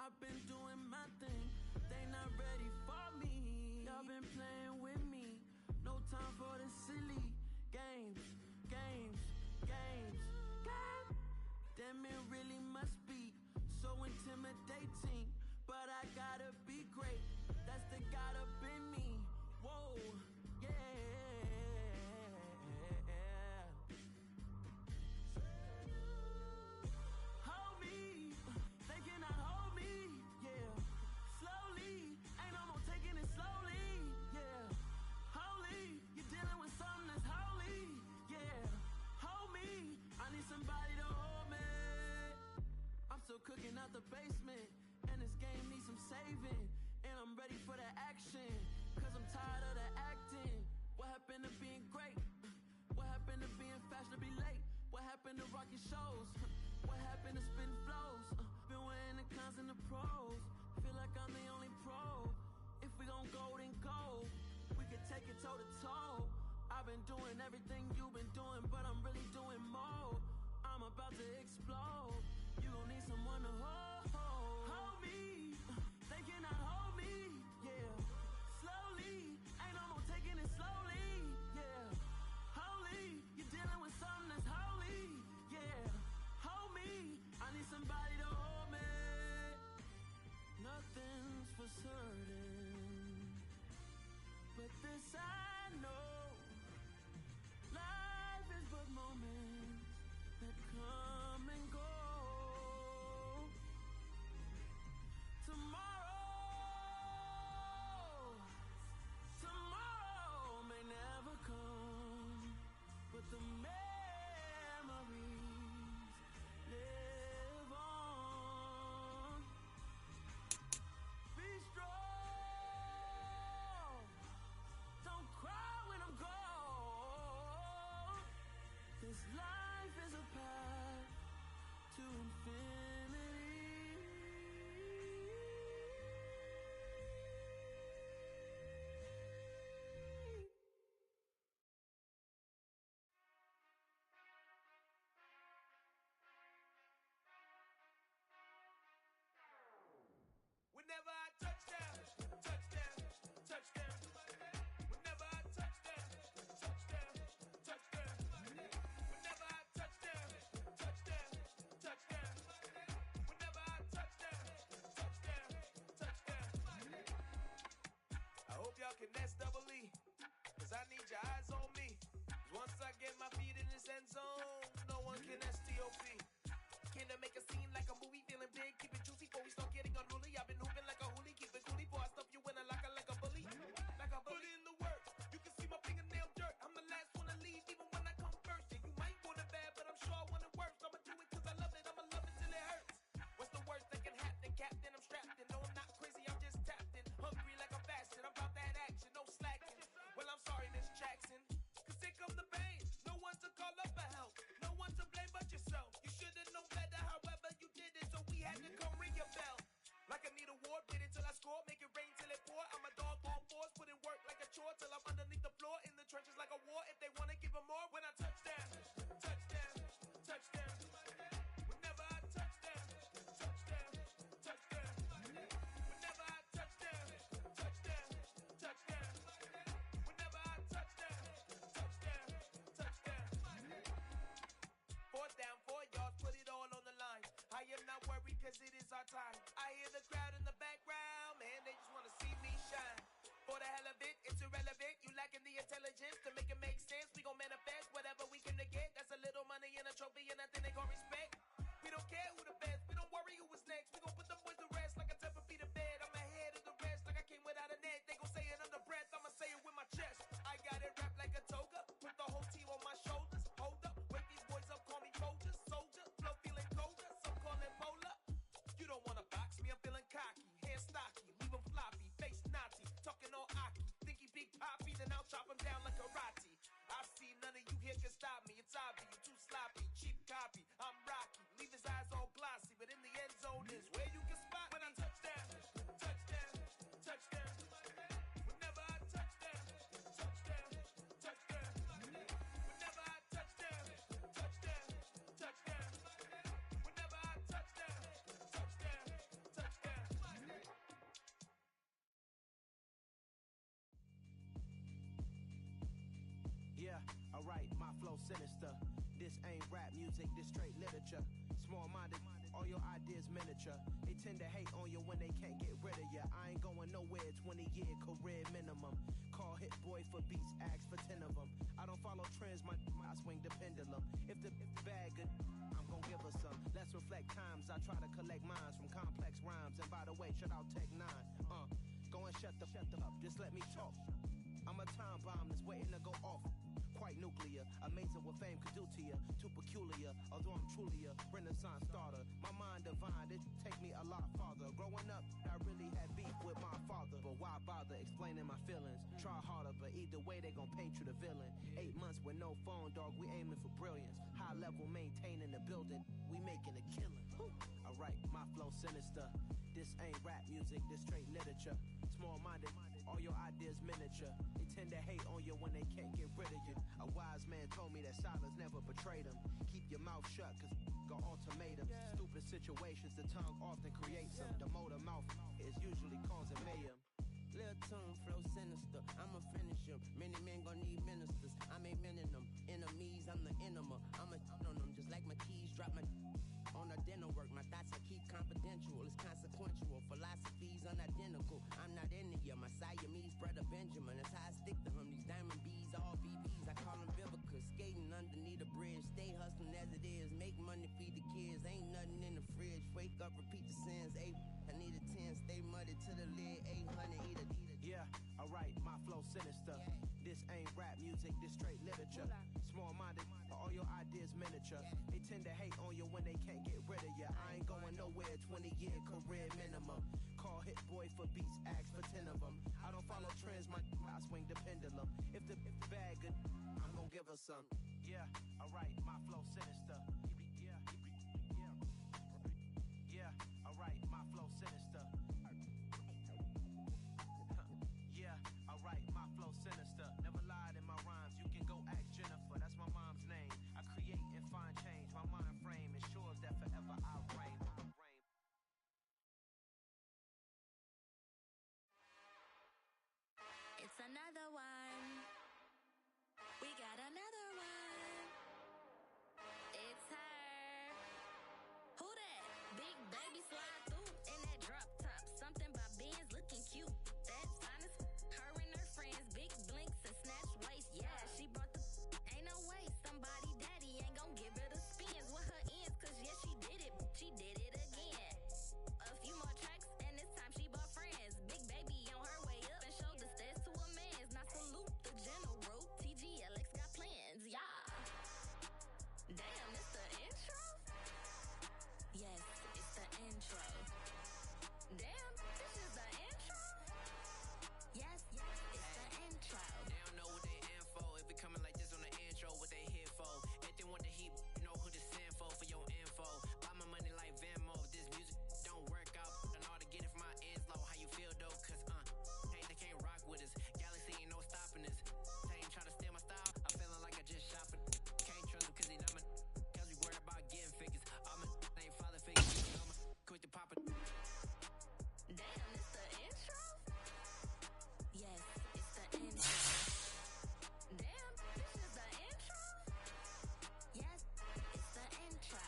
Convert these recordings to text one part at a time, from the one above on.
I've been doing my thing. They not ready for me. Y'all been playing with me. No time for the silly games. Damn, it really must be so intimidating. But I gotta be great. That's the God up in me. Whoa, yeah. Hold me, they cannot hold me, yeah. Slowly, ain't no more taking it slowly, yeah. Holy, you're dealing with something that's holy, yeah. Hold me, I need somebody to hold me. I'm still cooking out the basement, and this game needs some saving. And I'm ready for the action, cause I'm tired of the acting. What happened to being great? What happened to being fashionably late? What happened to rocking shows? What happened to spitting flows? Been wearing the cons and the pros. Feel like I'm the only pro. If we gon' go, then go. We could take it toe to toe. I've been doing everything you've been doing, but I'm really doing more. I'm about to explode. You gon' need someone to hold me. They cannot hold me, yeah. Slowly, ain't no more taking it slowly, yeah. Holy, you're dealing with something that's holy, yeah. Hold me, I need somebody to hold me. Nothing's for certain, but this I know. Life is but moments that come and go. Tomorrow may never come, but the memories live on. Be strong, don't cry. flow sinister. This ain't rap music, this straight literature. Small-minded, all your ideas miniature. They tend to hate on you when they can't get rid of you. I ain't going nowhere, 20-year career minimum. Call Hit Boy for beats, ask for 10 of them. I don't follow trends, I swing the pendulum. If the bag good, I'm gon' give her some. Let's reflect times, I try to collect minds from complex rhymes. And by the way, shout out Tech 9. Go and shut the up, just let me talk. I'm a time bomb that's waiting to go off. Quite nuclear, amazing what fame could do to you. Too peculiar, although I'm truly a Renaissance starter. My mind divine, it take me a lot farther. Growing up, I really had beef with my father. But why bother explaining my feelings? Try harder, but either way they gon' paint you the villain. 8 months with no phone, dog, we aiming for brilliance. High level maintaining the building, we making a killing. Alright, my flow sinister. This ain't rap music, this straight literature. Small-minded, all your ideas miniature. They tend to hate on you when they can't get rid of you. A wise man told me that silence never betrayed him. Keep your mouth shut, cause got ultimatums. Stupid situations, the tongue often creates them. The motor mouth is usually causing mayhem. Lil' tune, flow sinister, I'ma finish him. Many men gon' need ministers, I'm a men in them. Enemies, I'm the enema, I'ma on them. Just like my keys, drop my on a dinner work. My thoughts I keep confidential, it's consequential. Philosophies unidentical, I'm not into you. My Siamese brother Benjamin, that's how I stick to him. These diamond B's, all BBs, I call them Vivica. Skating underneath a bridge, stay hustling as it is. Make money, feed the kids, ain't nothing in the fridge. Wake up, repeat the sins, I need a 10, stay muddy to the lid, 800, eat a. Yeah, alright, my flow sinister. This ain't rap music, this straight literature. Small-minded, all your ideas miniature. They tend to hate on you when they can't get rid of you. I ain't going nowhere, 20-year career minimum. Call Hit Boy for beats, ask for 10 of them. I don't follow trends, I swing the pendulum. If the bag good, I'm gon' give her some. Yeah, alright, my flow sinister. Yeah, alright, my flow sinister. Yeah, alright, my flow sinister. Never lied in my rhymes, you can go ask Jennifer, that's my mom's name. I create and find change, my mind frame ensures that forever I'll reign. It's another one. We got another one. It's her. Who that? Big baby slide through in that drop top. Something by Benz looking cute. That's honest. Her and her friends, big blinks and snatch waist. Yeah, she brought the. Ain't no way somebody daddy ain't gon' give her the spins with her ends. Cause yeah, she did it. She did it again. A few more tracks and this time she bought friends. Big baby on her way up and showed the stairs to a man's. Now salute the general. TGLX got plans. Yeah. Damn, it's the intro? Yes, it's the intro. Damn, this is the intro? Yes, it's the intro. They don't know what they in for. If it coming like this on the intro, what they here for? If they want the heat, you know who to send for your info. Buy my money like Venmo. If this music don't work out, and all to get it from my ends low. How you feel though? Cause hey, they can't rock with us. Galaxy ain't no stopping us. They ain't try to steal my style. I'm feeling like I just shot for. Can't trust them cause they not my. Cause we worried about getting figures. All my ain't father figures. Quick to pop it. Damn, it's the intro? Yes, it's the intro. Damn, this is the intro? Yes, it's the intro.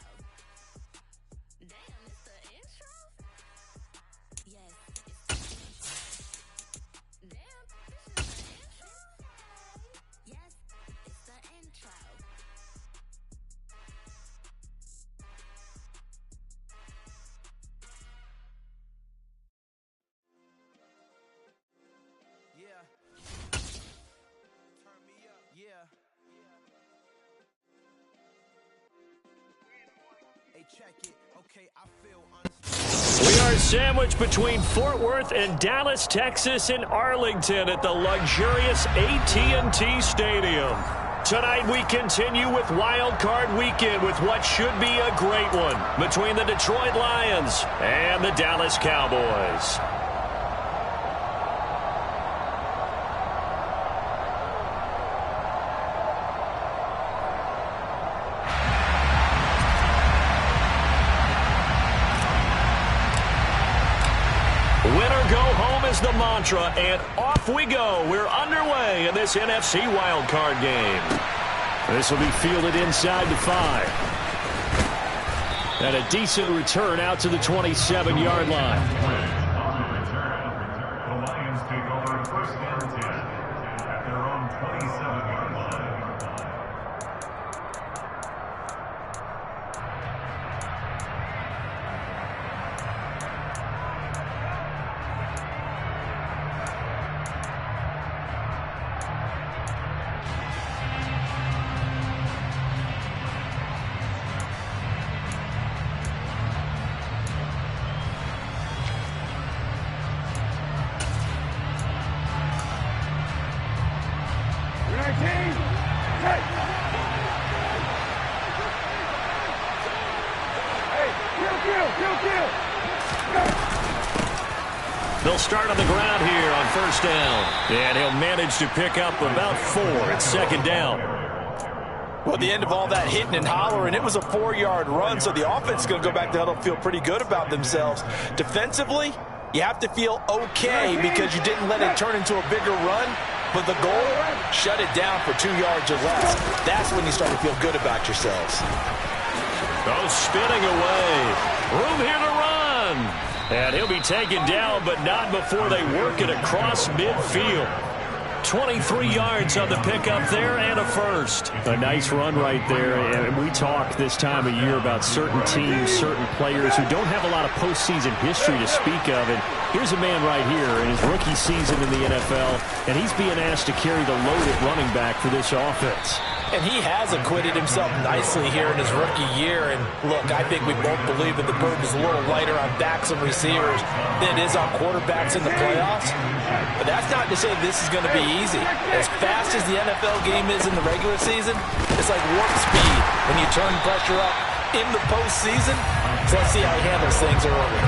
Damn, it's the intro? Yes, it's the intro. Damn, this is the intro? Yes, it's the intro. Yeah. Turn me up. Yeah. Hey, check it. Okay, I feel unstoppable. We are sandwiched between Fort Worth and Dallas, Texas, and Arlington at the luxurious AT&T Stadium. Tonight we continue with Wild Card Weekend with what should be a great one between the Detroit Lions and the Dallas Cowboys. Winner go home is the mantra, and off we go. We're underway in this NFC wildcard game. This will be fielded inside the 5. And a decent return out to the 27-yard line. The Lions take over first down 10 at their own 27-yard line. They'll start on the ground here on first down. And he'll manage to pick up about 4 at second down. Well, the end of all that hitting and hollering, it was a 4-yard run, so the offense is going to go back to huddle, feel pretty good about themselves. Defensively, you have to feel okay because you didn't let it turn into a bigger run, but the goal, shut it down for 2 yards or less. That's when you start to feel good about yourselves. Oh, spinning away. Room here to run. And he'll be taken down, but not before they work it across midfield. 23 yards on the pickup there and a first. A nice run right there. And we talk this time of year about certain teams, certain players who don't have a lot of postseason history to speak of. And here's a man right here in his rookie season in the NFL, and he's being asked to carry the load at running back for this offense. And he has acquitted himself nicely here in his rookie year. And look, I think we both believe that the burden is a little lighter on backs and receivers than it is on quarterbacks in the playoffs. But that's not to say this is going to be easy. As fast as the NFL game is in the regular season, it's like warp speed when you turn pressure up in the postseason. So let's see how he handles things early.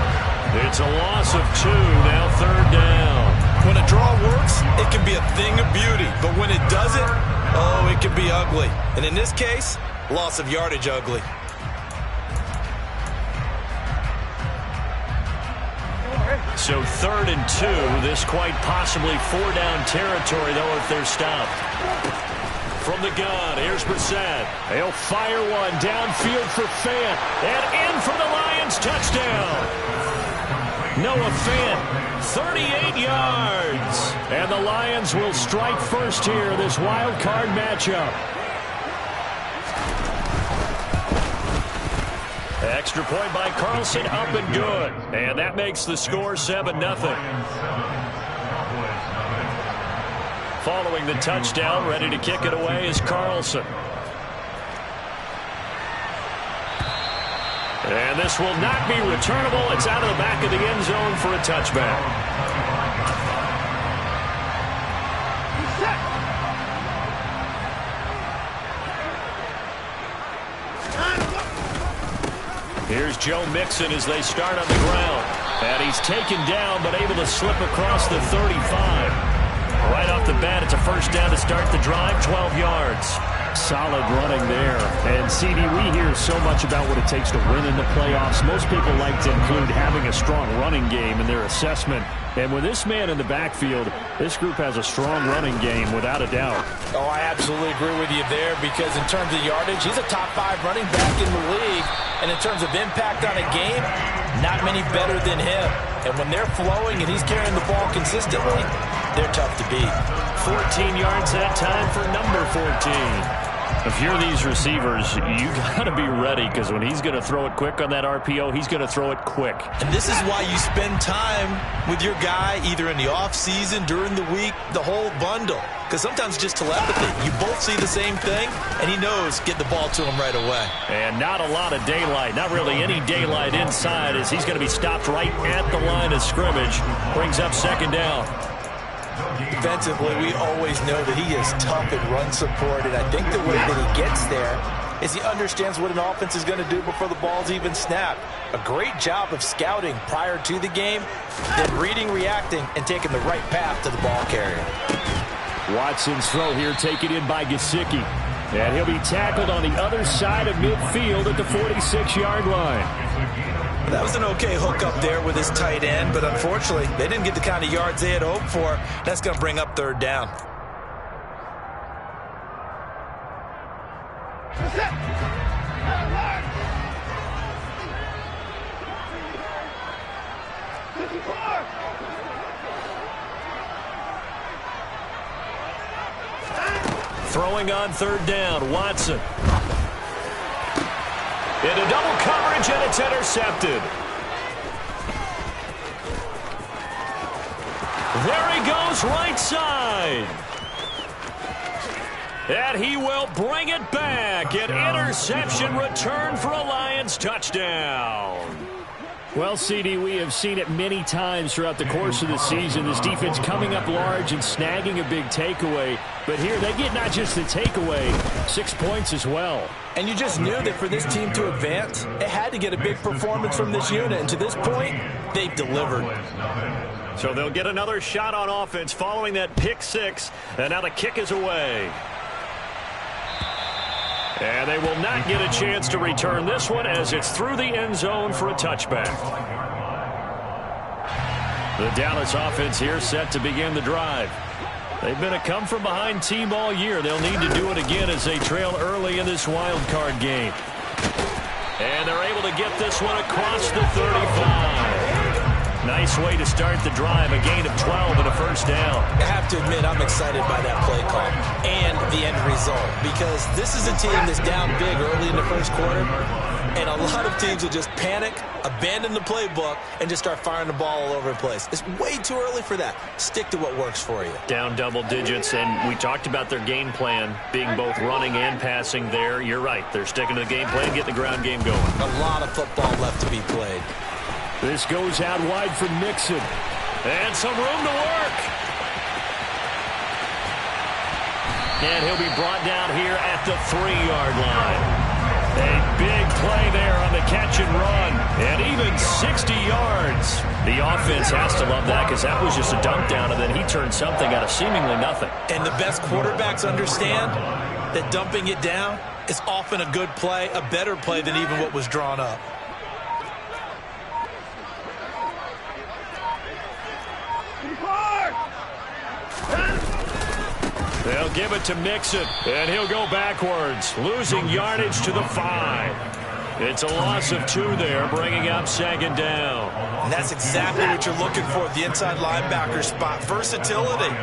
It's a loss of 2, now third down. When a draw works, it can be a thing of beauty. But when it doesn't, oh, it can be ugly. And in this case, loss of yardage ugly. So 3rd and 2, this quite possibly 4-down territory, though, if they're stopped. From the gun, here's Brissett. He'll fire one downfield for Fant. And in for the Lions, touchdown. Noah Fant, 38 yards. And the Lions will strike first here, this wild card matchup. Extra point by Carlson, up and good. And that makes the score 7-0. Following the touchdown, ready to kick it away is Carlson. And this will not be returnable. It's out of the back of the end zone for a touchback. Here's Joe Mixon as they start on the ground. And he's taken down, but able to slip across the 35. Right off the bat, it's a first down to start the drive, 12 yards. Solid running there. And, CD, we hear so much about what it takes to win in the playoffs. Most people like to include having a strong running game in their assessment. And with this man in the backfield, this group has a strong running game without a doubt. Oh, I absolutely agree with you there because in terms of yardage, he's a top 5 running back in the league. And in terms of impact on a game, not many better than him. And when they're flowing and he's carrying the ball consistently, they're tough to beat. 14 yards that time for number 14. If you're these receivers, you got to be ready because when he's going to throw it quick on that RPO, he's going to throw it quick. And this is why you spend time with your guy either in the offseason, during the week, the whole bundle. Because sometimes it's just telepathy. You both see the same thing, and he knows get the ball to him right away. And not a lot of daylight, not really any daylight inside as he's going to be stopped right at the line of scrimmage. Brings up second down. Defensively, we always know that he is tough at run support, and I think the way that he gets there is he understands what an offense is going to do before the ball's even snapped. A great job of scouting prior to the game, then reading, reacting, and taking the right path to the ball carrier. Watson's throw here taken in by Gesicki. And he'll be tackled on the other side of midfield at the 46-yard line. That was an okay hook up there with his tight end, but unfortunately, they didn't get the kind of yards they had hoped for. That's going to bring up third down. throwing on third down. Watson. Into double coverage, and it's intercepted. There he goes, right side. And he will bring it back. An interception return for a Lions touchdown. Well, CD, we have seen it many times throughout the course of the season. This defense coming up large and snagging a big takeaway. But here, they get not just the takeaway, 6 points as well. And you just knew that for this team to advance, it had to get a big performance from this unit. And to this point, they've delivered. So they'll get another shot on offense following that pick six. And now the kick is away. And they will not get a chance to return this one as it's through the end zone for a touchback. The Dallas offense here set to begin the drive. They've been a come-from-behind team all year. They'll need to do it again as they trail early in this wild card game. And they're able to get this one across the 35. Nice way to start the drive, a gain of 12 and a first down. I have to admit, I'm excited by that play call and the end result, because this is a team that's down big early in the first quarter, and a lot of teams will just panic, abandon the playbook, and just start firing the ball all over the place. It's way too early for that. Stick to what works for you. Down double digits, and we talked about their game plan being both running and passing there. You're right. They're sticking to the game plan, getting the ground game going. A lot of football left to be played. This goes out wide for Mixon. And some room to work. And he'll be brought down here at the 3-yard line. A big play there on the catch and run. And even 60 yards. The offense has to love that because that was just a dunk down, and then he turned something out of seemingly nothing. And the best quarterbacks understand that dumping it down is often a good play, a better play than even what was drawn up. They'll give it to Mixon, and he'll go backwards, losing yardage to the 5. It's a loss of 2 there, bringing up second down. And that's exactly what you're looking for at the inside linebacker spot, versatility.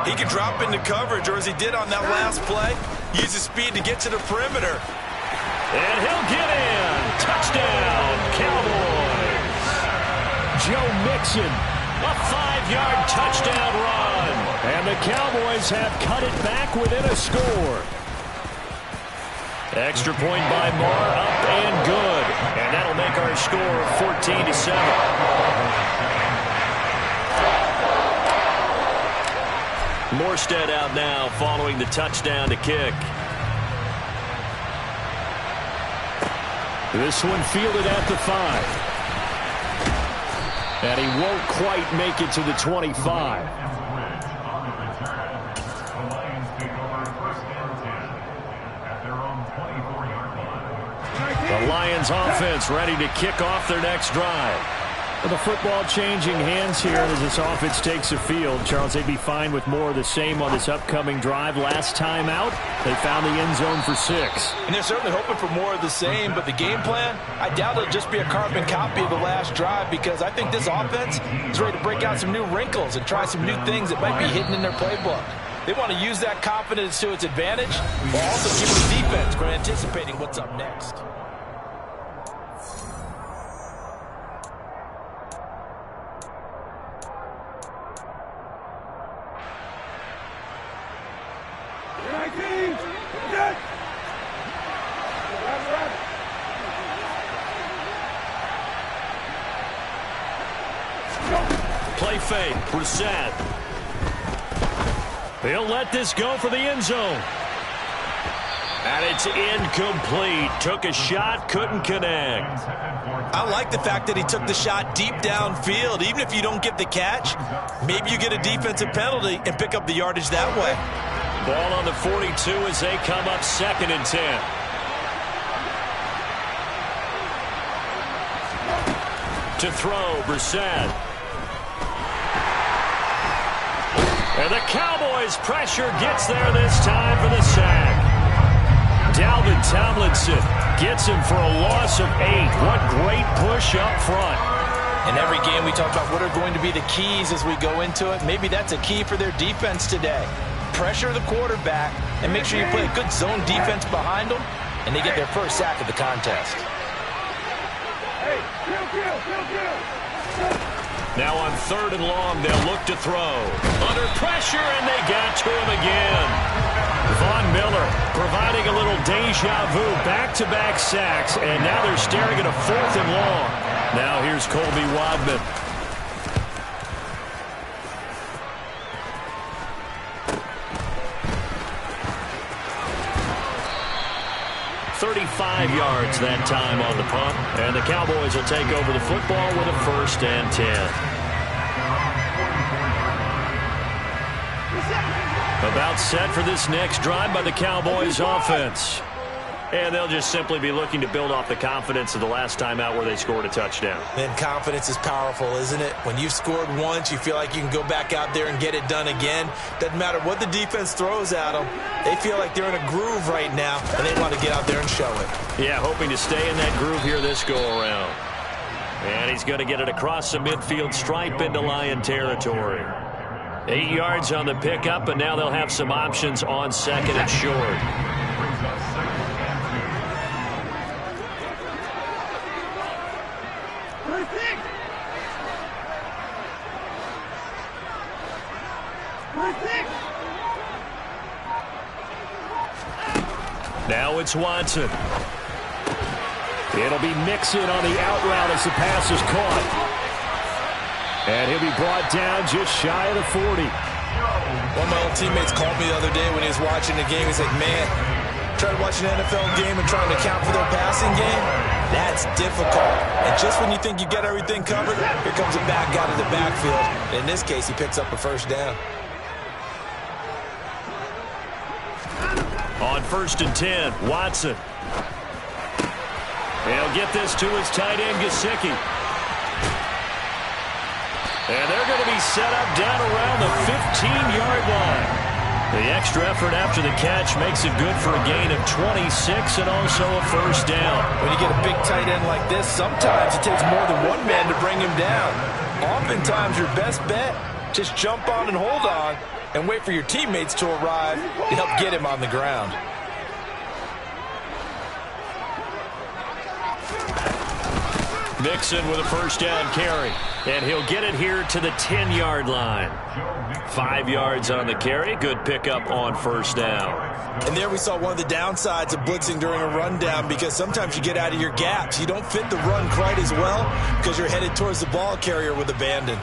He can drop into coverage, or as he did on that last play, use his speed to get to the perimeter. And he'll get in. Touchdown, Cowboys. Joe Mixon. A 5-yard touchdown run. And the Cowboys have cut it back within a score. Extra point by Marr, up and good. And that'll make our score 14-7. Morstead out now following the touchdown to kick. This one fielded at the 5. And he won't quite make it to the 25. The Lions offense ready to kick off their next drive. Well, the football changing hands here as this offense takes the field. Charles, they'd be fine with more of the same on this upcoming drive. Last time out, they found the end zone for 6. And they're certainly hoping for more of the same, but the game plan, I doubt it'll just be a carbon copy of the last drive, because I think this offense is ready to break out some new wrinkles and try some new things that might be hidden in their playbook. They want to use that confidence to its advantage, while also keeping the defense from anticipating what's up next. Play fake, Brissett. He'll let this go for the end zone. And it's incomplete. Took a shot, couldn't connect. I like the fact that he took the shot deep downfield. Even if you don't get the catch, maybe you get a defensive penalty and pick up the yardage that way. Ball on the 42 as they come up 2nd and 10. To throw, Brissett. And the Cowboys pressure gets there this time for the sack. Dalvin Tomlinson gets him for a loss of 8. What great push up front. In every game we talk about what are going to be the keys as we go into it. Maybe that's a key for their defense today. pressure the quarterback and make sure you play a good zone defense behind them, and they get their first sack of the contest. Now on 3rd and long, they'll look to throw. Under pressure, and they got to him again. Von Miller providing a little deja vu, back-to-back sacks, and now they're staring at a 4th and long. Now here's Colby Wadman. "35 yards that time on the punt, and the Cowboys will take over the football with a 1st and 10. About set for this next drive by the Cowboys offense. And they'll just simply be looking to build off the confidence of the last time out where they scored a touchdown. Man, confidence is powerful, isn't it? When you've scored once, you feel like you can go back out there and get it done again. Doesn't matter what the defense throws at them. They feel like they're in a groove right now, and they want to get out there and show it. Yeah, hoping to stay in that groove here this go-around. And he's going to get it across the midfield stripe into Lion territory. 8 yards on the pickup, and now they'll have some options on 2nd and short. Now it's Watson. It'll be Mixon on the out route as the pass is caught. And he'll be brought down just shy of the 40. One of my old teammates called me the other day when he was watching the game. He's like, man, trying to watch an NFL game and trying to account for their passing game, that's difficult. And just when you think you get everything covered, here comes a back out of the backfield. In this case, he picks up a 1st down. On 1st and 10, Watson. He'll get this to his tight end, Gesicki. And they're going to be set up down around the 15-yard line. The extra effort after the catch makes it good for a gain of 26 and also a 1st down. When you get a big tight end like this, sometimes it takes more than one man to bring him down. Oftentimes, your best bet, just jump on and hold on and wait for your teammates to arrive to help get him on the ground. Mixon with a 1st down carry. And he'll get it here to the 10-yard line. 5 yards on the carry. Good pickup on 1st down. And there we saw one of the downsides of blitzing during a rundown, because sometimes you get out of your gaps. You don't fit the run quite as well because you're headed towards the ball carrier with abandon.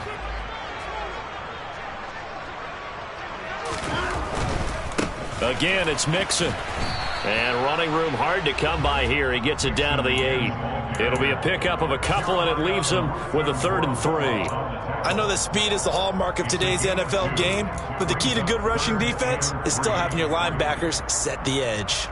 Again, it's Mixon. And running room hard to come by here. He gets it down to the 8. It'll be a pickup of a couple, and it leaves him with a 3rd and 3. I know that speed is the hallmark of today's NFL game, but the key to good rushing defense is still having your linebackers set the edge.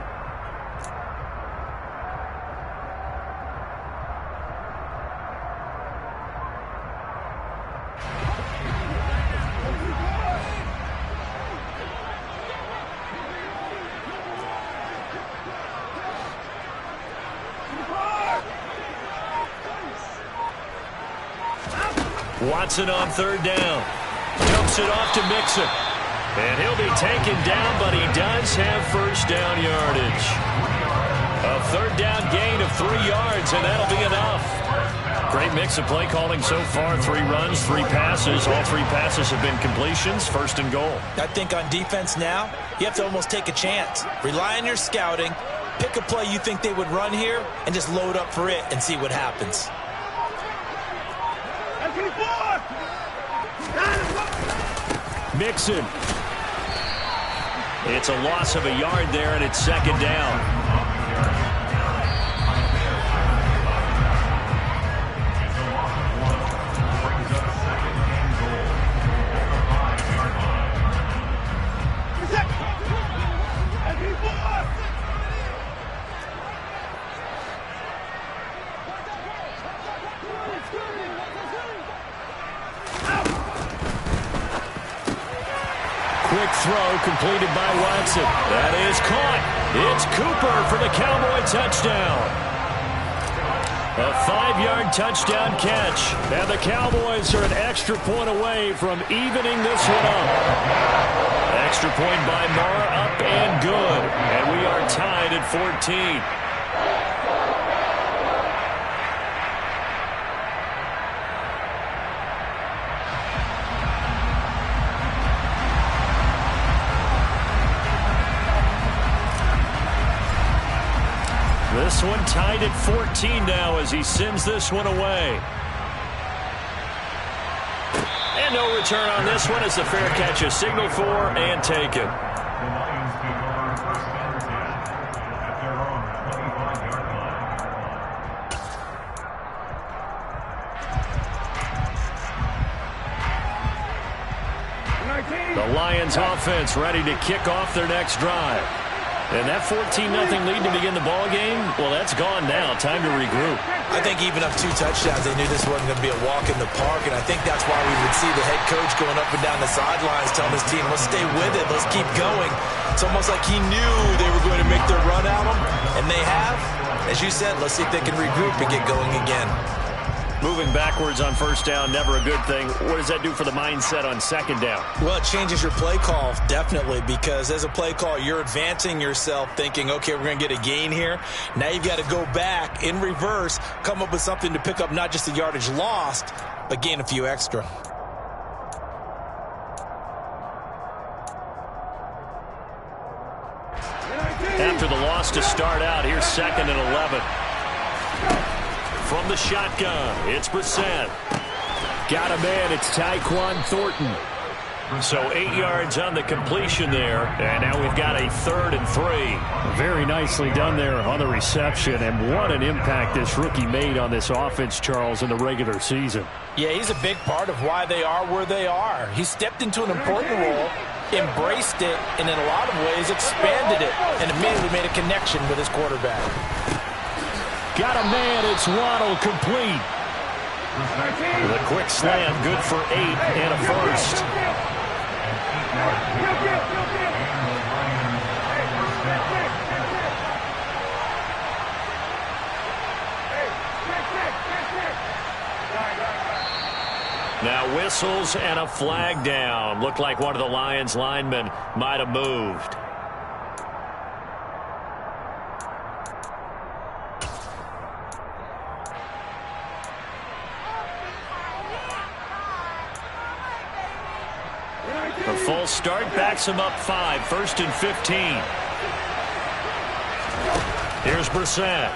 Watson on 3rd down. Dumps it off to Mixon. And he'll be taken down, but he does have 1st down yardage. A 3rd down gain of 3 yards, and that'll be enough. Great mix of play calling so far. 3 runs, 3 passes. All 3 passes have been completions. 1st and goal. I think on defense now, you have to almost take a chance. Rely on your scouting. Pick a play you think they would run here, and just load up for it and see what happens. Mixon. It's a loss of a yard there, and it's 2nd down. Quick throw completed by Watson. That is caught. It's Cooper for the Cowboy touchdown. A 5-yard touchdown catch. And the Cowboys are an extra point away from evening this one up. Extra point by Marr, up and good. And we are tied at 14. This one tied at 14 now as he sends this one away. And no return on this one as the fair catch is signaled for and taken. The Lions take over first and 10 at their own 25-yard line. The Lions offense ready to kick off their next drive. And that 14-0 lead to begin the ball game, well, that's gone now. Time to regroup. I think even up 2 touchdowns, they knew this wasn't going to be a walk in the park, and I think that's why we would see the head coach going up and down the sidelines telling his team, let's stay with it, let's keep going. It's almost like he knew they were going to make their run at him, and they have. As you said, let's see if they can regroup and get going again. Moving backwards on first down, never a good thing. What does that do for the mindset on second down? Well, it changes your play call, definitely, because as a play call, you're advancing yourself thinking, okay, we're going to get a gain here. Now you've got to go back in reverse, come up with something to pick up not just the yardage lost, but gain a few extra. After the loss to start out, here's 2nd and 11. From the shotgun, it's Brissett. Got a man, it's Tyquan Thornton. So 8 yards on the completion there, and now we've got a 3rd and 3. Very nicely done there on the reception, and what an impact this rookie made on this offense, Charles, in the regular season. Yeah, he's a big part of why they are where they are. He stepped into an important role, embraced it, and in a lot of ways expanded it, and immediately made a connection with his quarterback. Got a man, it's Waddle, complete. The quick slam, good for 8 and a first. Now whistles and a flag down. Looked like one of the Lions linemen might have moved. A full start backs him up 5, 1st and 15. Here's Brissett.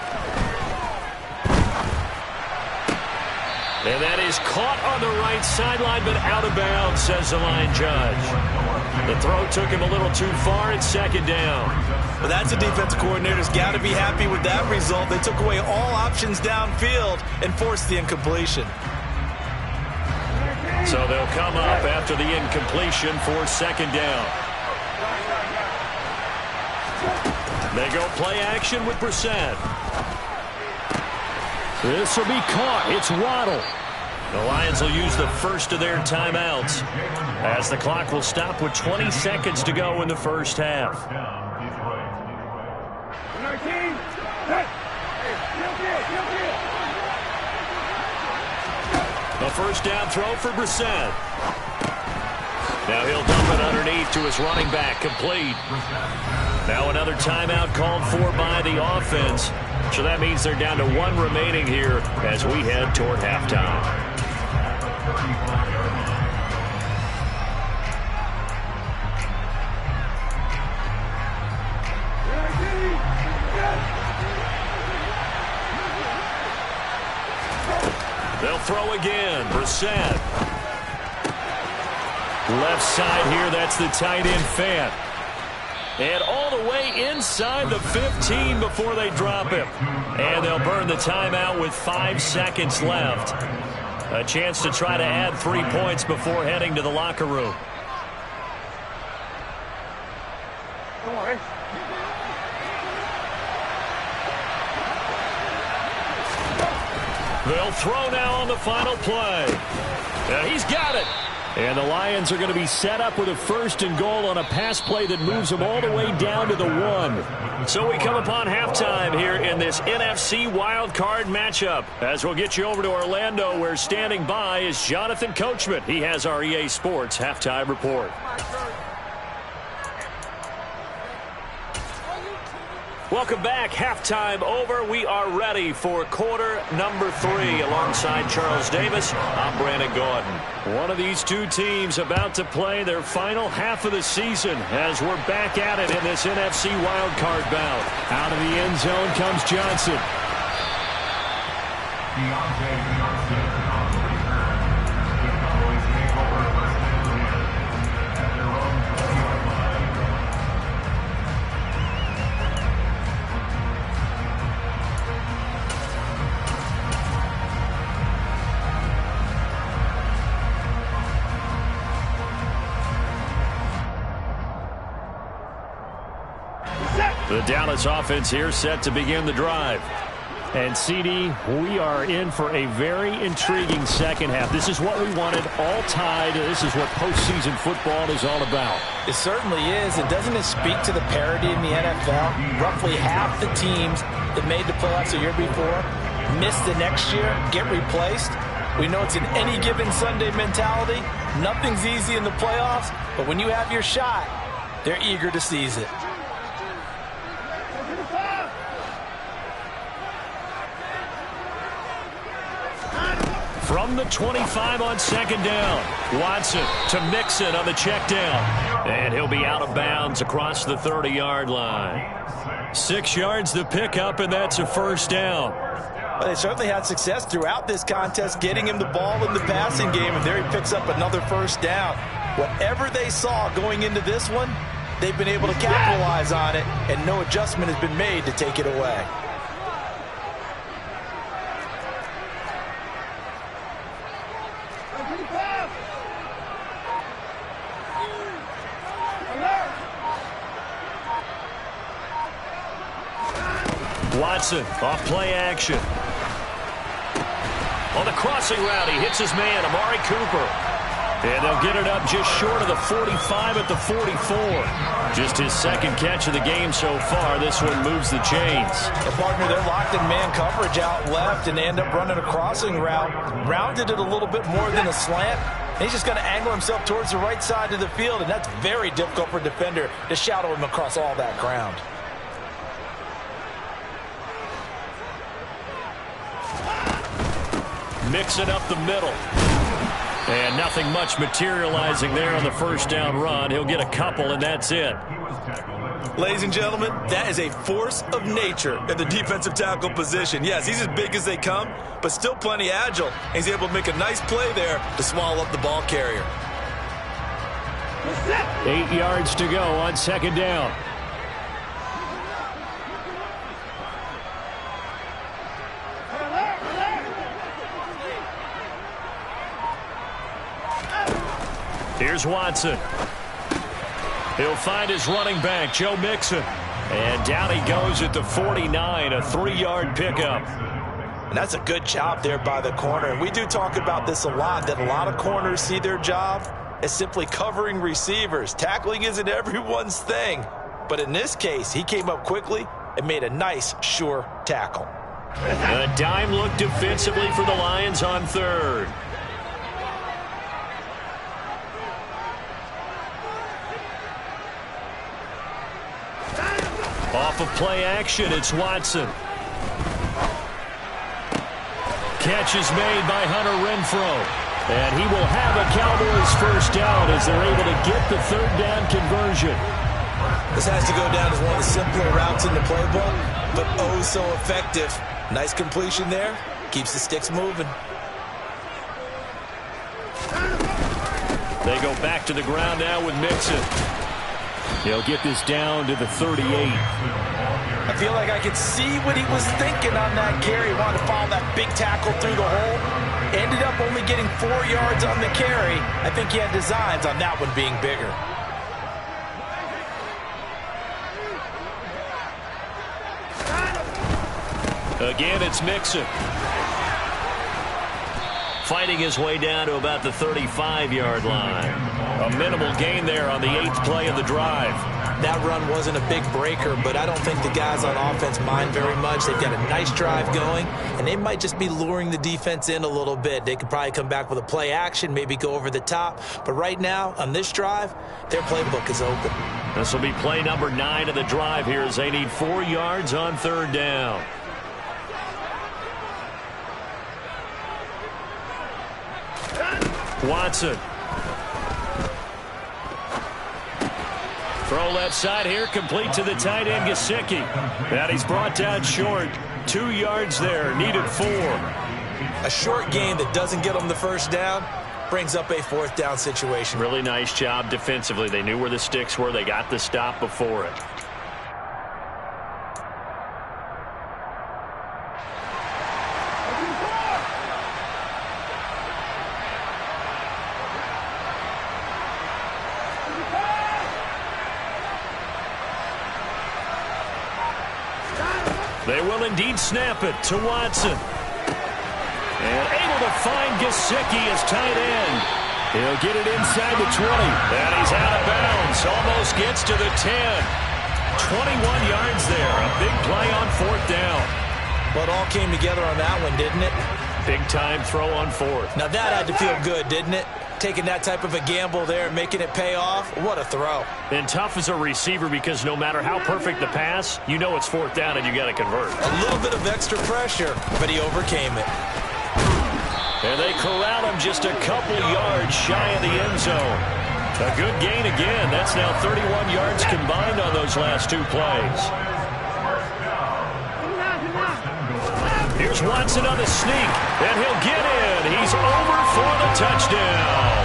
And that is caught on the right sideline, but out of bounds, says the line judge. The throw took him a little too far, and 2nd down. Well, that's a defensive coordinator's got to be happy with that result. They took away all options downfield and forced the incompletion. So they'll come up after the incompletion for 2nd down. They go play action with Brissett. This will be caught. It's Waddle. The Lions will use the first of their timeouts as the clock will stop with 20 seconds to go in the first half. A first down throw for Brissett. Now he'll dump it underneath to his running back, complete. Now another timeout called for by the offense. So that means they're down to 1 remaining here as we head toward halftime. They'll throw again. Brissett. Left side here, that's the tight end Fant. And all the way inside the 15 before they drop him. And they'll burn the timeout with 5 seconds left. A chance to try to add 3 points before heading to the locker room. They'll throw now on the final play. And he's got it. And the Lions are going to be set up with a 1st and goal on a pass play that moves them all the way down to the 1. So we come upon halftime here in this NFC wildcard matchup. As we'll get you over to Orlando, where standing by is Jonathan Coachman. He has our EA Sports halftime report. Welcome back. Halftime over. We are ready for quarter number 3. Alongside Charles Davis, I'm Brandon Gordon. One of these two teams about to play their final half of the season as we're back at it in this NFC wildcard bout. Out of the end zone comes Johnson. The Cowboys take over first and 10 at their own 20-yard line. The Dallas offense here set to begin the drive. And, CD, we are in for a very intriguing second half. This is what we wanted, all tied. This is what postseason football is all about. It certainly is, and doesn't it speak to the parity in the NFL? Roughly half the teams that made the playoffs the year before miss the next year, get replaced. We know it's an any given Sunday mentality. Nothing's easy in the playoffs, but when you have your shot, they're eager to seize it. From the 25 on second down, Watson to Mixon on the check down. And he'll be out of bounds across the 30-yard line. 6 yards the pickup, and that's a first down. Well, they certainly had success throughout this contest getting him the ball in the passing game, and there he picks up another first down. Whatever they saw going into this one, they've been able to capitalize on it, and no adjustment has been made to take it away. Watson off play action. On the crossing route, he hits his man, Amari Cooper. And they'll get it up just short of the 45 at the 44. Just his second catch of the game so far. This one moves the chains. The partner, they're locked in man coverage out left, and they end up running a crossing route. Rounded it a little bit more than a slant. And he's just going to angle himself towards the right side of the field, and that's very difficult for a defender to shadow him across all that ground. Mixing up the middle. And nothing much materializing there on the first down run. He'll get a couple, and that's it. Ladies and gentlemen, that is a force of nature in the defensive tackle position. Yes, he's as big as they come, but still plenty agile. And he's able to make a nice play there to swallow up the ball carrier. 8 yards to go on second down. Here's Watson. He'll find his running back, Joe Mixon. And down he goes at the 49, a 3-yard pickup. And that's a good job there by the corner. And we do talk about this a lot, that a lot of corners see their job as simply covering receivers. Tackling isn't everyone's thing. But in this case, he came up quickly and made a nice, sure tackle. A dime look defensively for the Lions on third. Off of play action, it's Watson. Catch is made by Hunter Renfrow. And he will have a Cowboys first down as they're able to get the third down conversion. This has to go down as one of the simpler routes in the playbook, but oh so effective. Nice completion there. Keeps the sticks moving. They go back to the ground now with Mixon. He'll get this down to the 38. I feel like I could see what he was thinking on that carry. He wanted to follow that big tackle through the hole. Ended up only getting 4 yards on the carry. I think he had designs on that one being bigger. Again, it's Mixon. fighting his way down to about the 35-yard line. A minimal gain there on the 8th play of the drive. That run wasn't a big breaker, but I don't think the guys on offense mind very much. They've got a nice drive going, and they might just be luring the defense in a little bit. They could probably come back with a play action, maybe go over the top. But right now, on this drive, their playbook is open. This will be play number 9 of the drive here as they need 4 yards on 3rd down. Watson. Throw left side here, complete to the tight end, Gesicki. And he's brought down short. 2 yards there, needed 4. A short gain that doesn't get them the first down brings up a 4th down situation. Really nice job defensively. They knew where the sticks were. They got the stop before it. They will indeed snap it to Watson. And able to find Gesicki as tight end. He'll get it inside the 20. And he's out of bounds. Almost gets to the 10. 21 yards there. A big play on 4th down. Well, it all came together on that one, didn't it? Big time throw on 4th. Now that had to feel good, didn't it? Taking that type of a gamble there and making it pay off. What a throw. And tough as a receiver because no matter how perfect the pass, you know it's 4th down and you got to convert. A little bit of extra pressure, but he overcame it. And they corral him just a couple yards shy of the end zone. A good gain again. That's now 31 yards combined on those last 2 plays. Here's Watson on the sneak, and he'll get in. He's over for the touchdown.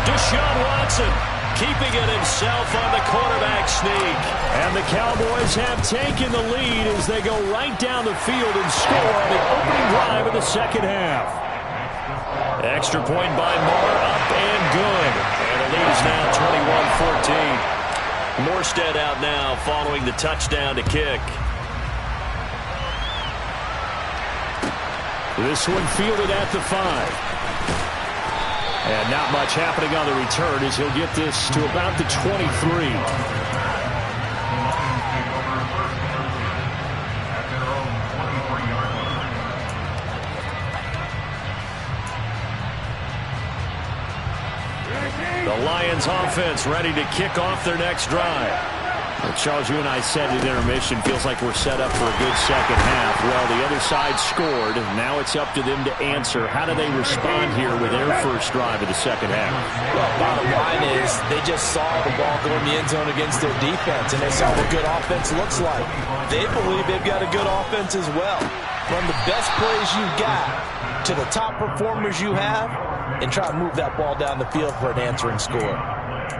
Deshaun Watson keeping it himself on the quarterback sneak. And the Cowboys have taken the lead as they go right down the field and score on the opening drive of the second half. Extra point by Moore, up and good. And the lead is now 21-14. Morstead out now following the touchdown to kick. This one fielded at the 5. And not much happening on the return as he'll get this to about the 23. The Lions offense ready to kick off their next drive. Well, Charles, you and I said at intermission, feels like we're set up for a good second half. Well, the other side scored. Now it's up to them to answer. How do they respond here with their first drive of the second half? Well, bottom line is they just saw the ball go in the end zone against their defense, and they saw what good offense looks like. They believe they've got a good offense as well. From the best plays you've got to the top performers you have, and try to move that ball down the field for an answering score.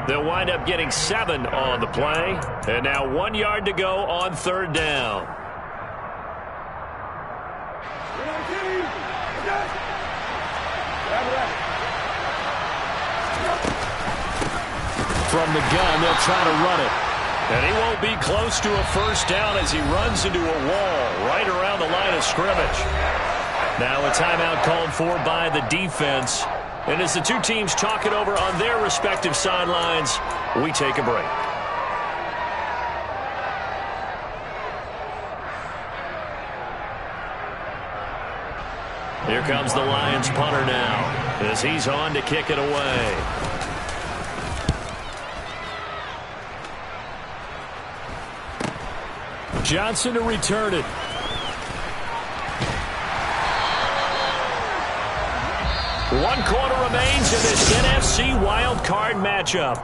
They'll wind up getting 7 on the play. And now 1 yard to go on 3rd down. From the gun, they'll try to run it. And he won't be close to a first down as he runs into a wall right around the line of scrimmage. Now a timeout called for by the defense. And as the two teams talk it over on their respective sidelines, we take a break. Here comes the Lions punter now as he's on to kick it away. Johnson to return it. One quarter remains in this NFC wild card matchup.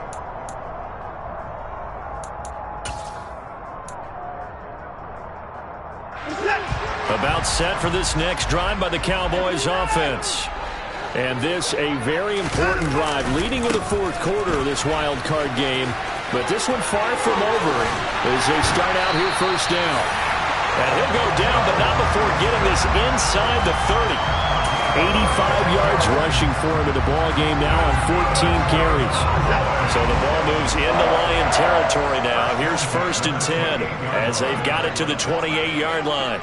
About set for this next drive by the Cowboys offense. And this a very important drive leading in the 4th quarter of this wild card game. But this one far from over as they start out here first down. And he'll go down, but not before getting this inside the 30. 85 yards rushing for him in the ball game now on 14 carries. So the ball moves into Lion territory now. Here's 1st and 10 as they've got it to the 28-yard line.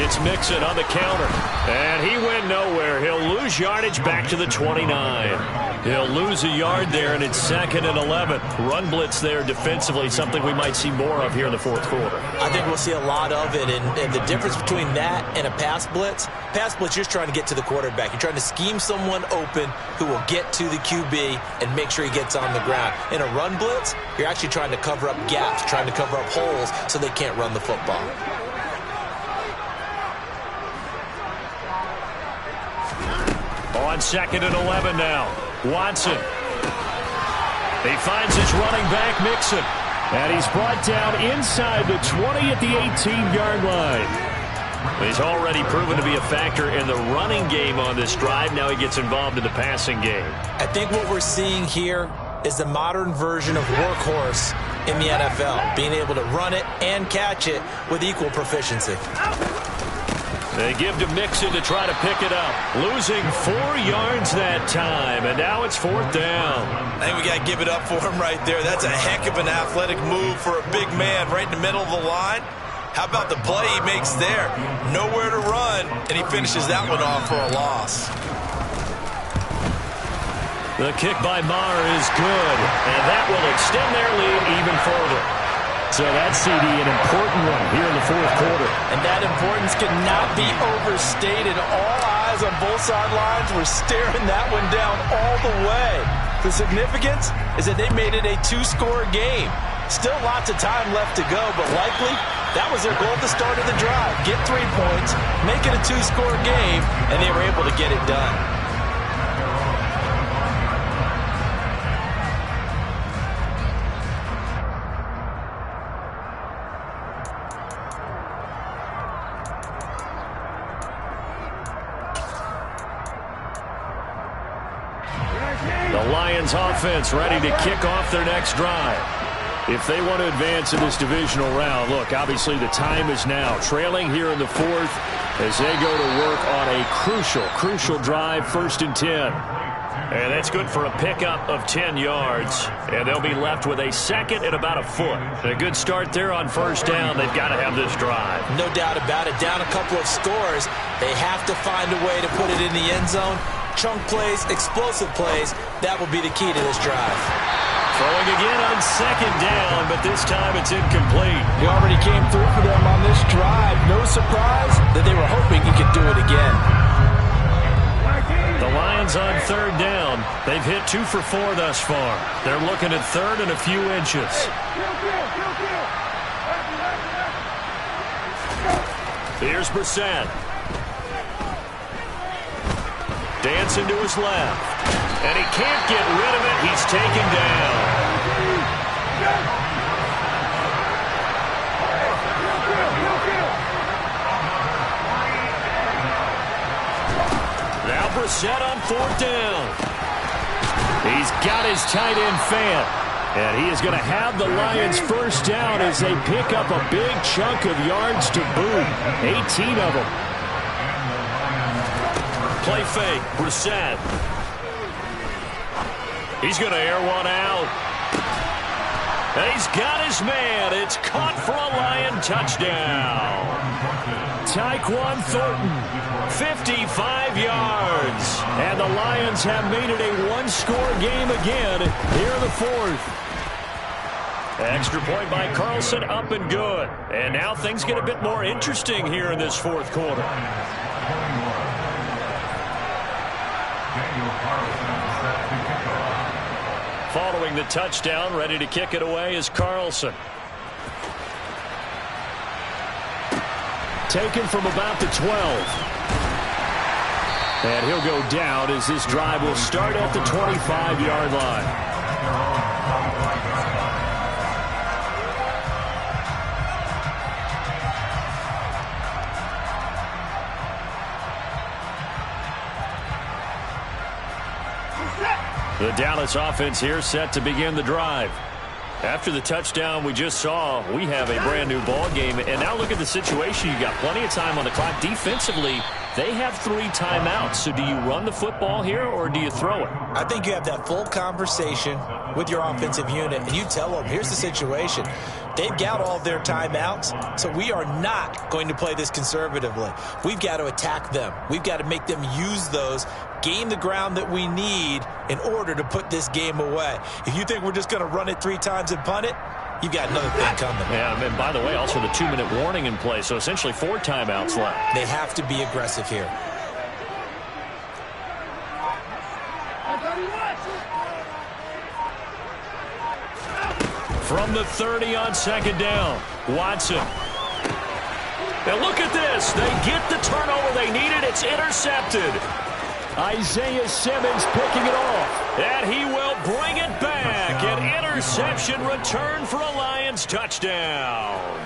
It's Mixon on the counter. And he went nowhere. He'll lose yardage back to the 29. He'll lose a yard there, and it's 2nd and 11. Run blitz there defensively, something we might see more of here in the fourth quarter. I think we'll see a lot of it, and the difference between that and a pass blitz, you're just trying to get to the quarterback. You're trying to scheme someone open who will get to the QB and make sure he gets on the ground. In a run blitz, you're actually trying to cover up gaps, trying to cover up holes so they can't run the football. On 2nd and 11 now. Watson. He finds his running back, Mixon. And he's brought down inside the 20 at the 18-yard line. He's already proven to be a factor in the running game on this drive. Now he gets involved in the passing game. I think what we're seeing here is the modern version of workhorse in the NFL, being able to run it and catch it with equal proficiency. They give to Mixon to try to pick it up. Losing 4 yards that time, and now it's 4th down. I think we got to give it up for him right there. That's a heck of an athletic move for a big man right in the middle of the line. How about the play he makes there? Nowhere to run, and he finishes that one off for a loss. The kick by Maher is good, and that will extend their lead even further. So that's, CD, an important one here in the fourth quarter. And that importance cannot be overstated. All eyes on both sidelines were staring that one down all the way. The significance is that they made it a 2-score game. Still lots of time left to go, but likely that was their goal at the start of the drive. Get 3 points, make it a 2-score game, and they were able to get it done. The Lions offense ready to kick off their next drive. If they want to advance in this divisional round, look, obviously the time is now. Trailing here in the fourth as they go to work on a crucial drive, 1st and 10. And that's good for a pickup of 10 yards. And they'll be left with a 2nd and about a foot. A good start there on 1st down. They've got to have this drive. No doubt about it. Down a couple of scores. They have to find a way to put it in the end zone. Chunk plays, explosive plays, that will be the key to this drive. Throwing again on 2nd down, but this time it's incomplete. He already came through for them on this drive. No surprise that they were hoping he could do it again. The Lions on 3rd down. They've hit 2 for 4 thus far. They're looking at 3rd and a few inches. Here's Brissett. Dancing to his left. And he can't get rid of it. He's taken down. Now Brissett on 4th down. He's got his tight end fan. And he is going to have the Lions 1st down as they pick up a big chunk of yards to boot. 18 of them. Play fake, Brissett. He's going to air one out. And he's got his man. It's caught for a Lion touchdown. Tyquan Thornton, 55 yards. And the Lions have made it a 1-score game again here in the fourth. Extra point by Carlson, up and good. And now things get a bit more interesting here in this fourth quarter. Following the touchdown, ready to kick it away is Carlson. Taken from about the 12. And he'll go down as this drive will start at the 25-yard line. The Dallas offense here set to begin the drive. After the touchdown we just saw, we have a brand new ball game. And now look at the situation. You got plenty of time on the clock. Defensively, They have 3 timeouts, so do you run the football here or do you throw it? I think you have that full conversation with your offensive unit, and you tell them, here's the situation. They've got all of their timeouts, so we are not going to play this conservatively. We've got to attack them. We've got to make them use those, gain the ground that we need in order to put this game away. If you think we're just going to run it 3 times and punt it, you've got another thing coming. Yeah, and by the way, also the 2-minute warning in play, so essentially 4 timeouts left. They have to be aggressive here. From the 30 on 2nd down, Watson. And look at this. They get the turnover they needed. It's intercepted. Isaiah Simmons picking it off. And he will bring it back. An interception return for a Lions touchdown.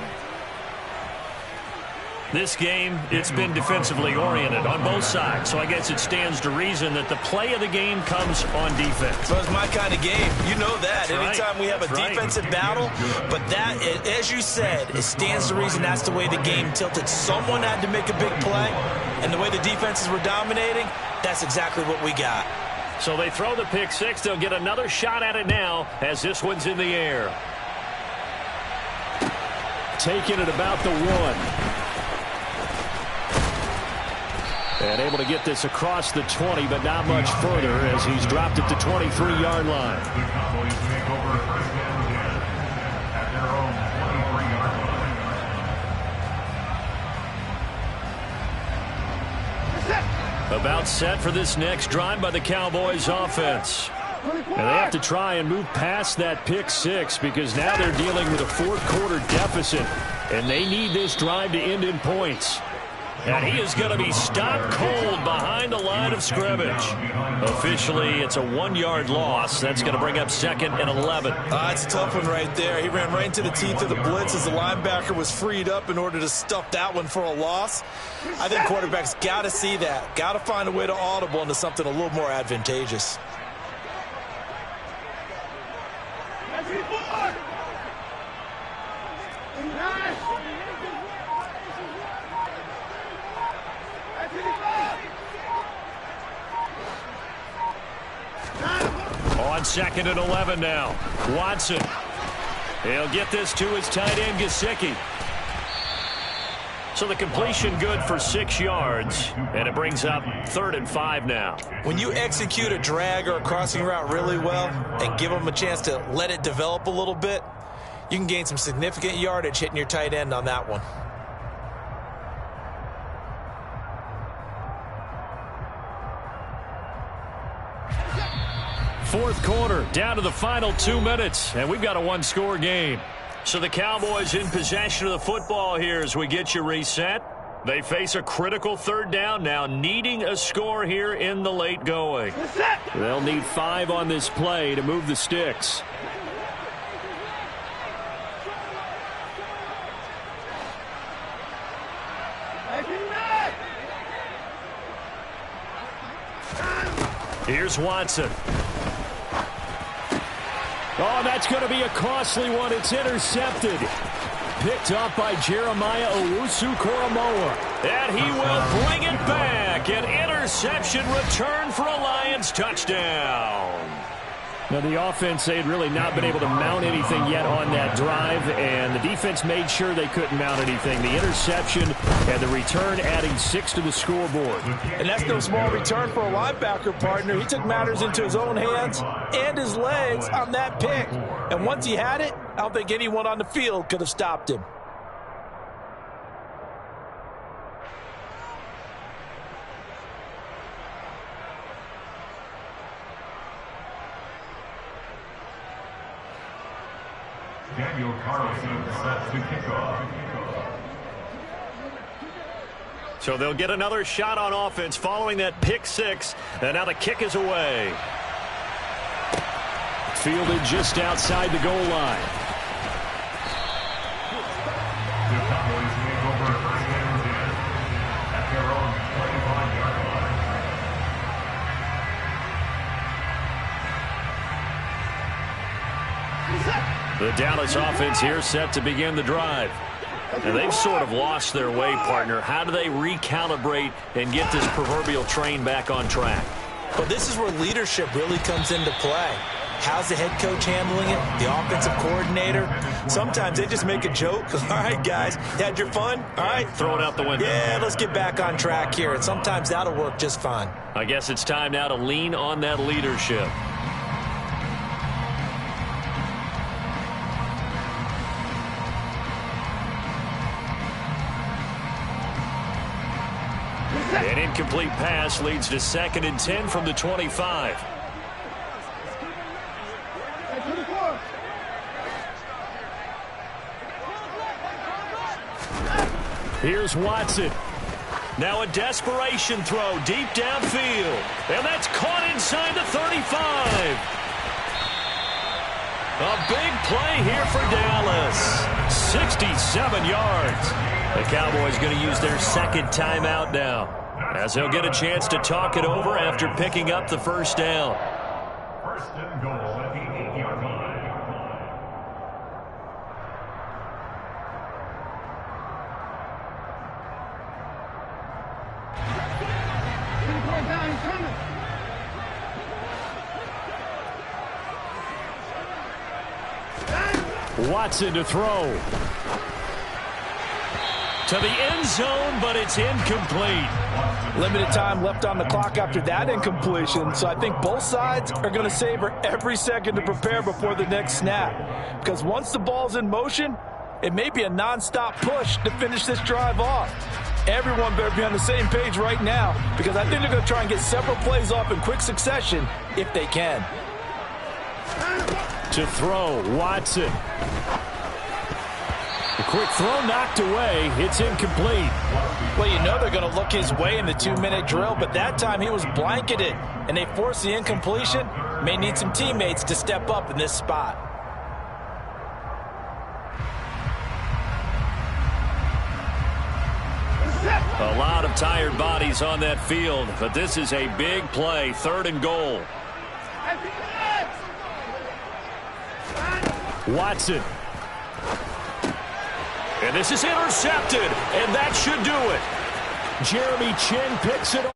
This game, it's been defensively oriented on both sides, so I guess it stands to reason that the play of the game comes on defense. So it's my kind of game. You know that. That's anytime right. we have That's a defensive battle, but that, as you said, it stands to reason that's the way the game tilted. Someone had to make a big play, and the way the defenses were dominating, that's exactly what we got. So they throw the pick 6. They'll get another shot at it now as this one's in the air. Taking it about the 1. And able to get this across the 20, but not much further as he's dropped it to 23-yard line. The Cowboys take over 1st and 10 at their own 23-yard line. About set for this next drive by the Cowboys offense. And they have to try and move past that pick 6 because now they're dealing with a 4th-quarter deficit, and they need this drive to end in points. And he is going to be stopped cold behind the line of scrimmage. Officially, it's a 1-yard loss. That's going to bring up 2nd and 11. It's a tough one right there. He ran right into the teeth of the blitz as the linebacker was freed up in order to stuff that one for a loss. I think quarterbacks got to see that. Got to find a way to audible into something a little more advantageous. On 2nd and 11 now. Watson. He'll get this to his tight end, Gesicki. So the completion good for 6 yards, and it brings up 3rd and 5 now. When you execute a drag or a crossing route really well and give them a chance to let it develop a little bit, you can gain some significant yardage hitting your tight end on that one. Fourth quarter, down to the final 2 minutes, and we've got a 1-score game. So the Cowboys in possession of the football here as we get you reset. They face a critical 3rd down now, needing a score here in the late going. They'll need 5 on this play to move the sticks. Here's Watson. Oh, that's going to be a costly one. It's intercepted. Picked up by Jeremiah Owusu-Koramoah. And he will bring it back. An interception return for a Lions touchdown. Now, the offense, they had really not been able to mount anything yet on that drive, and the defense made sure they couldn't mount anything. The interception and the return adding 6 to the scoreboard. And that's no small return for a linebacker partner. He took matters into his own hands and his legs on that pick. And once he had it, I don't think anyone on the field could have stopped him. Daniel Carlson set to kick off. So they'll get another shot on offense following that pick 6. And now the kick is away. Fielded just outside the goal line. The Cowboys take over 1st and 10 at their own 25-yard line. The Dallas offense here set to begin the drive. And they've sort of lost their way, partner. How do they recalibrate and get this proverbial train back on track? Well, this is where leadership really comes into play. How's the head coach handling it? The offensive coordinator? Sometimes they just make a joke. All right, guys, you had your fun? All right. Throw it out the window. Yeah, let's get back on track here. And sometimes that'll work just fine. I guess it's time now to lean on that leadership. An incomplete pass leads to 2nd and 10 from the 25. Here's Watson. Now a desperation throw deep downfield. And that's caught inside the 35. A big play here for Dallas. 67 yards. The Cowboys going to use their 2nd timeout now, as they'll get a chance to talk it over after picking up the first down. 1st and goal at the 8-yard line. Watson to throw. To the end zone, but it's incomplete. Limited time left on the clock after that incompletion, so I think both sides are going to savor every second to prepare before the next snap. Because once the ball's in motion, it may be a nonstop push to finish this drive off. Everyone better be on the same page right now, because I think they're going to try and get several plays off in quick succession if they can. To throw, Watson. A quick throw knocked away. It's incomplete. Well, you know they're going to look his way in the 2-minute drill, but that time he was blanketed, and they forced the incompletion. May need some teammates to step up in this spot. A lot of tired bodies on that field, but this is a big play. 3rd and goal. Watson. And this is intercepted, and that should do it. Jeremy Chin picks it up.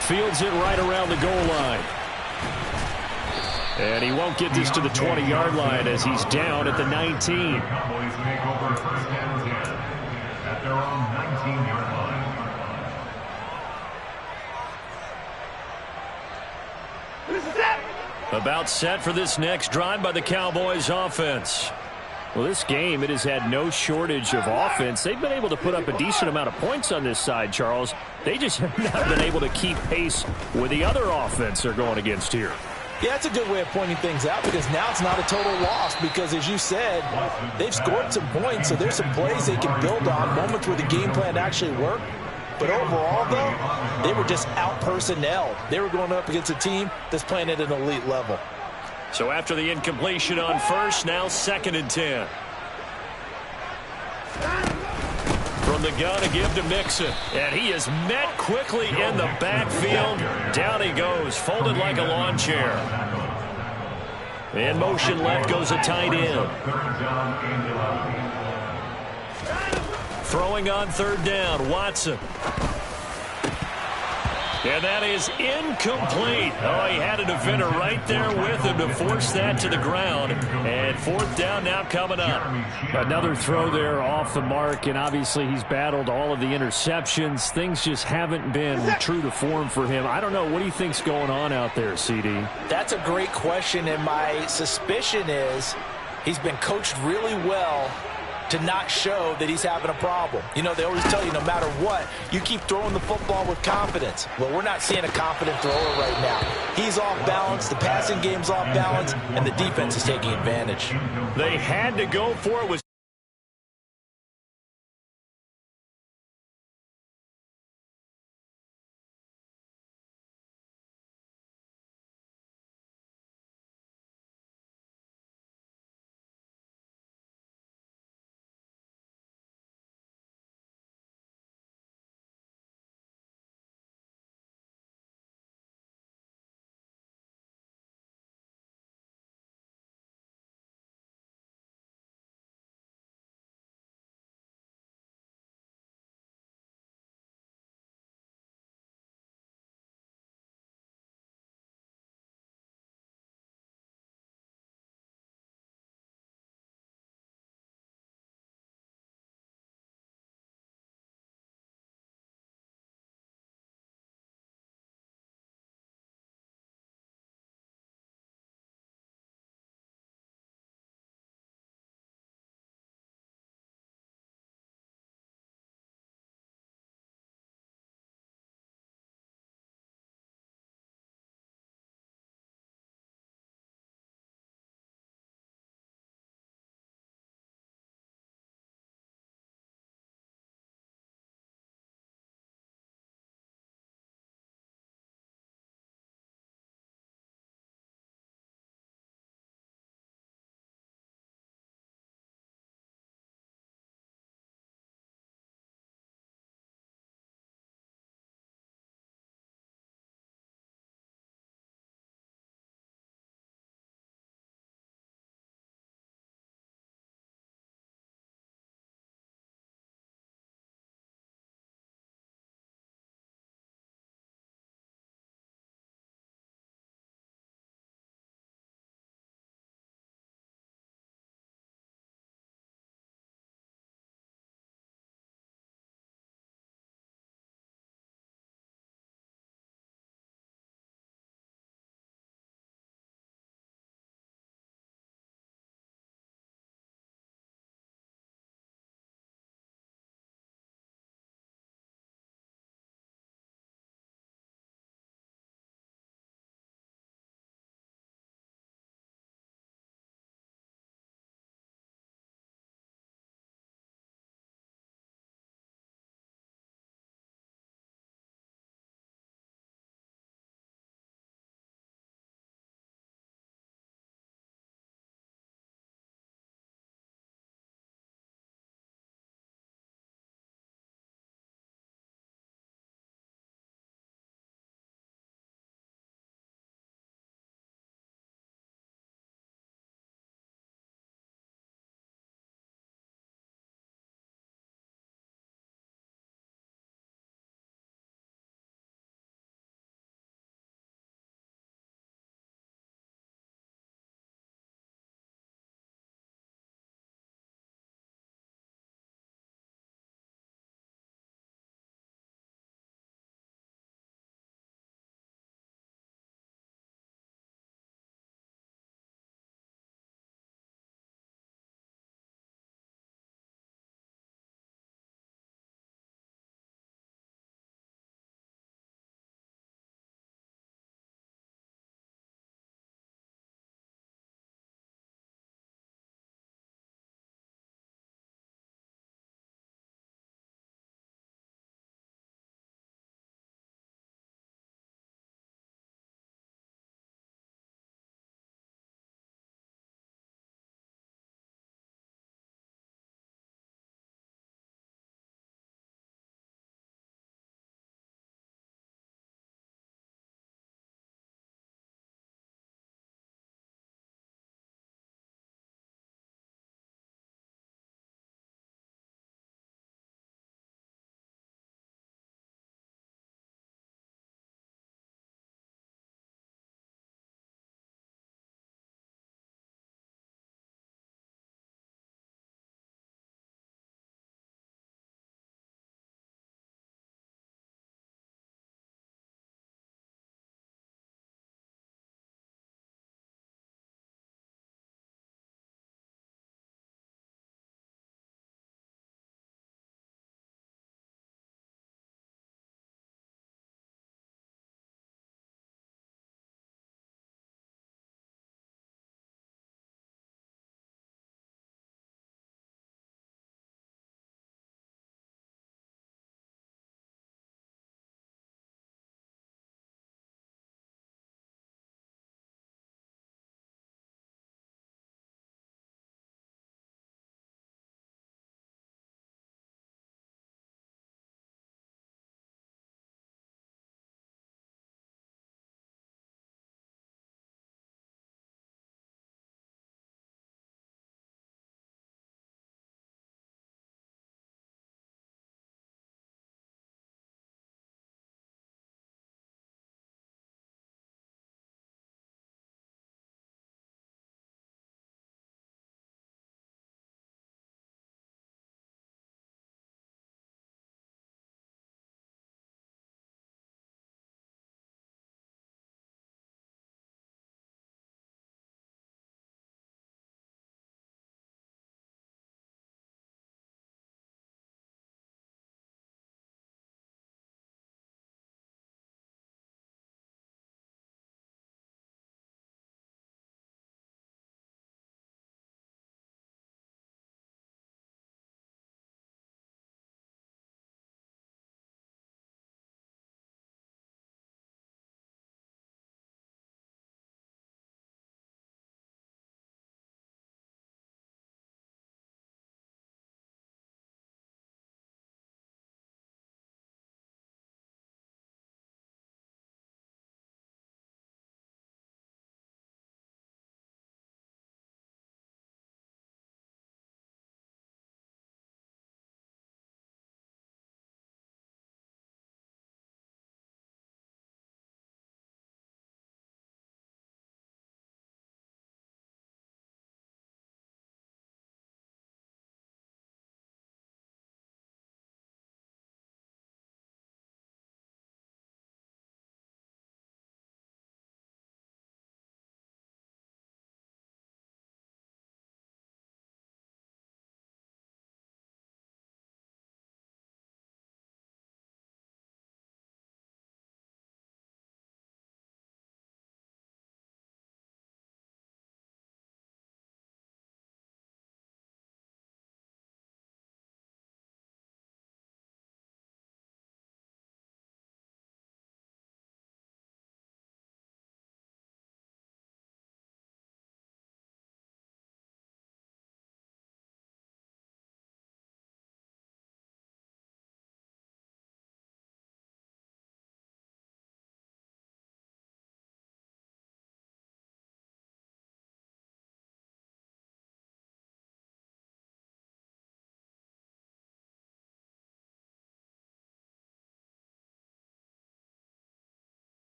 Fields it right around the goal line. And he won't get this to the 20-yard line as he's down at the 19. Cowboys take over 1st and 10 at their own 19-yard line. About set for this next drive by the Cowboys offense. Well, this game, it has had no shortage of offense. They've been able to put up a decent amount of points on this side, Charles. They just have not been able to keep pace with the other offense they're going against here. Yeah, that's a good way of pointing things out, because now it's not a total loss, because as you said, they've scored some points, so there's some plays they can build on, moments where the game plan actually worked. But overall, though, they were just out-personnel. They were going up against a team that's playing at an elite level. So after the incompletion on first, now 2nd and 10. From the gun, a give to Mixon. And he is met quickly in the backfield. Down he goes, folded like a lawn chair. In motion left goes a tight end. Throwing on 3rd down, Watson. And that is incomplete. Oh, he had a defender right there with him to force that to the ground. And 4th down now coming up. Another throw there off the mark, and obviously he's battled all of the interceptions. Things just haven't been true to form for him. I don't know. What do you think's going on out there, CD? That's a great question, and my suspicion is he's been coached really well to not show that he's having a problem. You know, they always tell you no matter what, you keep throwing the football with confidence. Well, we're not seeing a confident thrower right now. He's off balance, the passing game's off balance, and the defense is taking advantage. They had to go for it.